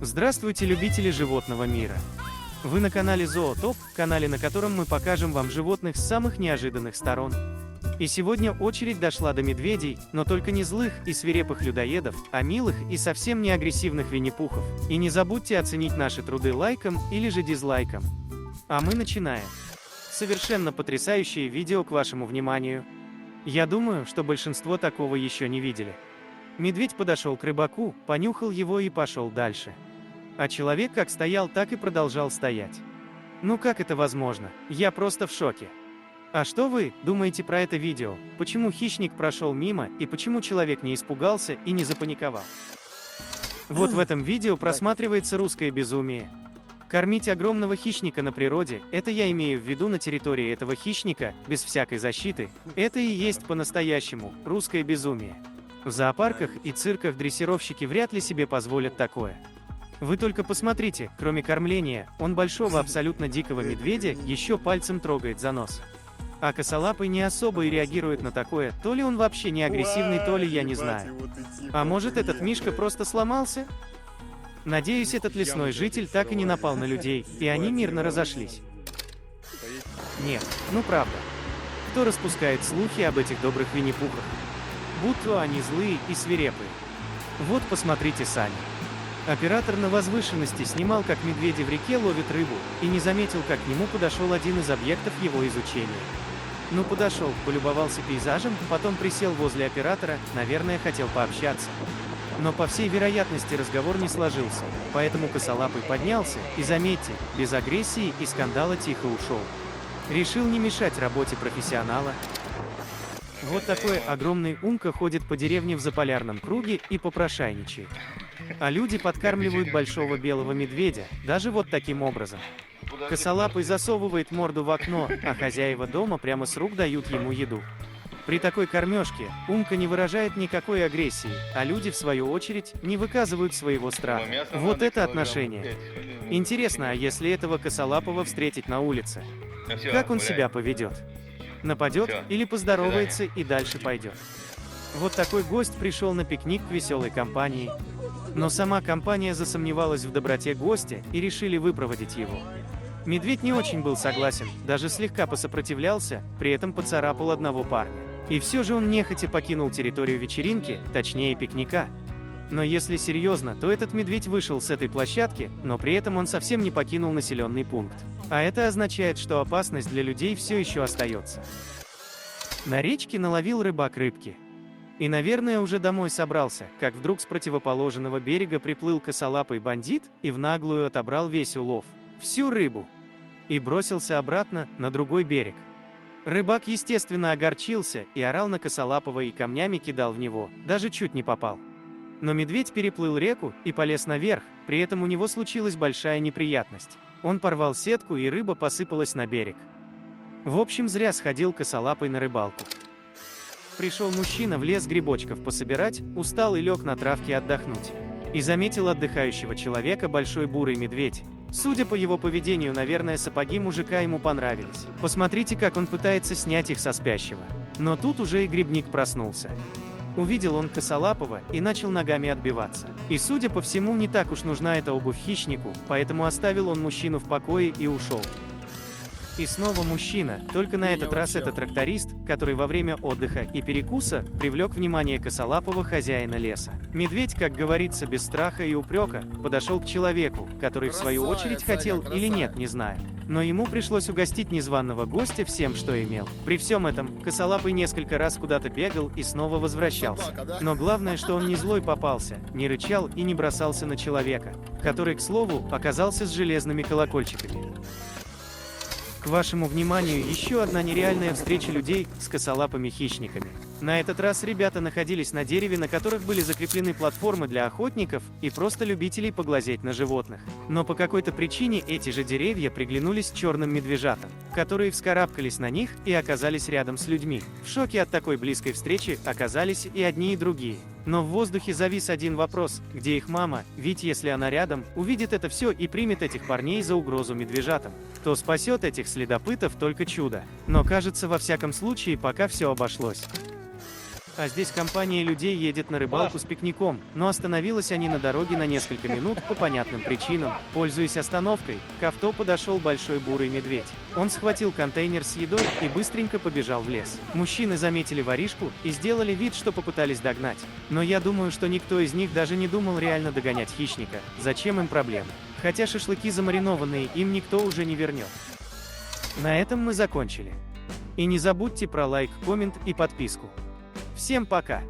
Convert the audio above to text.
Здравствуйте, любители животного мира! Вы на канале Zootop, канале, на котором мы покажем вам животных с самых неожиданных сторон. И сегодня очередь дошла до медведей, но только не злых и свирепых людоедов, а милых и совсем не агрессивных винни-пухов. И не забудьте оценить наши труды лайком или же дизлайком. А мы начинаем. Совершенно потрясающее видео к вашему вниманию. Я думаю, что большинство такого еще не видели. Медведь подошел к рыбаку, понюхал его и пошел дальше. А человек как стоял, так и продолжал стоять. Ну как это возможно? Я просто в шоке. А что вы думаете про это видео? Почему хищник прошел мимо, и почему человек не испугался и не запаниковал? Вот в этом видео просматривается русское безумие. Кормить огромного хищника на природе, это я имею в виду на территории этого хищника, без всякой защиты, это и есть по-настоящему русское безумие. В зоопарках и цирках дрессировщики вряд ли себе позволят такое. Вы только посмотрите, кроме кормления, он большого абсолютно дикого медведя еще пальцем трогает за нос. А косолапый не особо и реагирует на такое, то ли он вообще не агрессивный, то ли я не знаю. А может, этот Мишка просто сломался? Надеюсь, этот лесной житель так и не напал на людей, и они мирно разошлись. Нет, ну правда. Кто распускает слухи об этих добрых винни-пухах? Будто они злые и свирепые. Вот посмотрите сами. Оператор на возвышенности снимал, как медведи в реке ловят рыбу, и не заметил, как к нему подошел один из объектов его изучения. Ну подошел, полюбовался пейзажем, потом присел возле оператора, наверное, хотел пообщаться. Но по всей вероятности разговор не сложился, поэтому косолапый поднялся, и заметьте, без агрессии и скандала тихо ушел. Решил не мешать работе профессионала. Вот такой огромный умка ходит по деревне в заполярном круге и попрошайничает. А люди подкармливают большого белого медведя, даже вот таким образом. Косолапый засовывает морду в окно, а хозяева дома прямо с рук дают ему еду. При такой кормежке умка не выражает никакой агрессии, а люди, в свою очередь, не выказывают своего страха. Вот это отношение. Интересно, а если этого косолапого встретить на улице? Как он себя поведет? Нападет или поздоровается и дальше пойдет? Вот такой гость пришел на пикник к веселой компании. Но сама компания засомневалась в доброте гостя и решили выпроводить его. Медведь не очень был согласен, даже слегка посопротивлялся, при этом поцарапал одного парня. И все же он нехотя покинул территорию вечеринки, точнее пикника. Но если серьезно, то этот медведь вышел с этой площадки, но при этом он совсем не покинул населенный пункт. А это означает, что опасность для людей все еще остается. На речке наловил рыбак рыбки. И, наверное, уже домой собрался, как вдруг с противоположного берега приплыл косолапый бандит и в наглую отобрал весь улов, всю рыбу, и бросился обратно, на другой берег. Рыбак, естественно, огорчился и орал на косолапого и камнями кидал в него, даже чуть не попал. Но медведь переплыл реку и полез наверх, при этом у него случилась большая неприятность. Он порвал сетку, и рыба посыпалась на берег. В общем, зря сходил косолапый на рыбалку. Пришел мужчина в лес грибочков пособирать, устал и лег на травке отдохнуть. И заметил отдыхающего человека большой бурый медведь. Судя по его поведению, наверное, сапоги мужика ему понравились. Посмотрите, как он пытается снять их со спящего. Но тут уже и грибник проснулся. Увидел он косолапого и начал ногами отбиваться. И, судя по всему, не так уж нужна эта обувь хищнику, поэтому оставил он мужчину в покое и ушел. И снова мужчина, только на этот раз это тракторист, который во время отдыха и перекуса привлек внимание косолапого хозяина леса. Медведь, как говорится, без страха и упрека, подошел к человеку, который в свою очередь хотел или нет, не знаю. Но ему пришлось угостить незваного гостя всем, что имел. При всем этом, косолапый несколько раз куда-то бегал и снова возвращался. Но главное, что он не злой попался, не рычал и не бросался на человека, который, к слову, оказался с железными колокольчиками. К вашему вниманию еще одна нереальная встреча людей с косолапыми хищниками. На этот раз ребята находились на дереве, на которых были закреплены платформы для охотников и просто любителей поглазеть на животных. Но по какой-то причине эти же деревья приглянулись черным медвежатам, которые вскарабкались на них и оказались рядом с людьми. В шоке от такой близкой встречи оказались и одни, и другие. Но в воздухе завис один вопрос: где их мама? Ведь если она рядом, увидит это все и примет этих парней за угрозу медвежатам, то спасет этих следопытов только чудо. Но кажется, во всяком случае, пока все обошлось. А здесь компания людей едет на рыбалку с пикником, но остановились они на дороге на несколько минут по понятным причинам. Пользуясь остановкой, к авто подошел большой бурый медведь. Он схватил контейнер с едой и быстренько побежал в лес. Мужчины заметили воришку и сделали вид, что попытались догнать. Но я думаю, что никто из них даже не думал реально догонять хищника. Зачем им проблемы? Хотя шашлыки замаринованные им никто уже не вернет. На этом мы закончили. И не забудьте про лайк, коммент и подписку. Всем пока!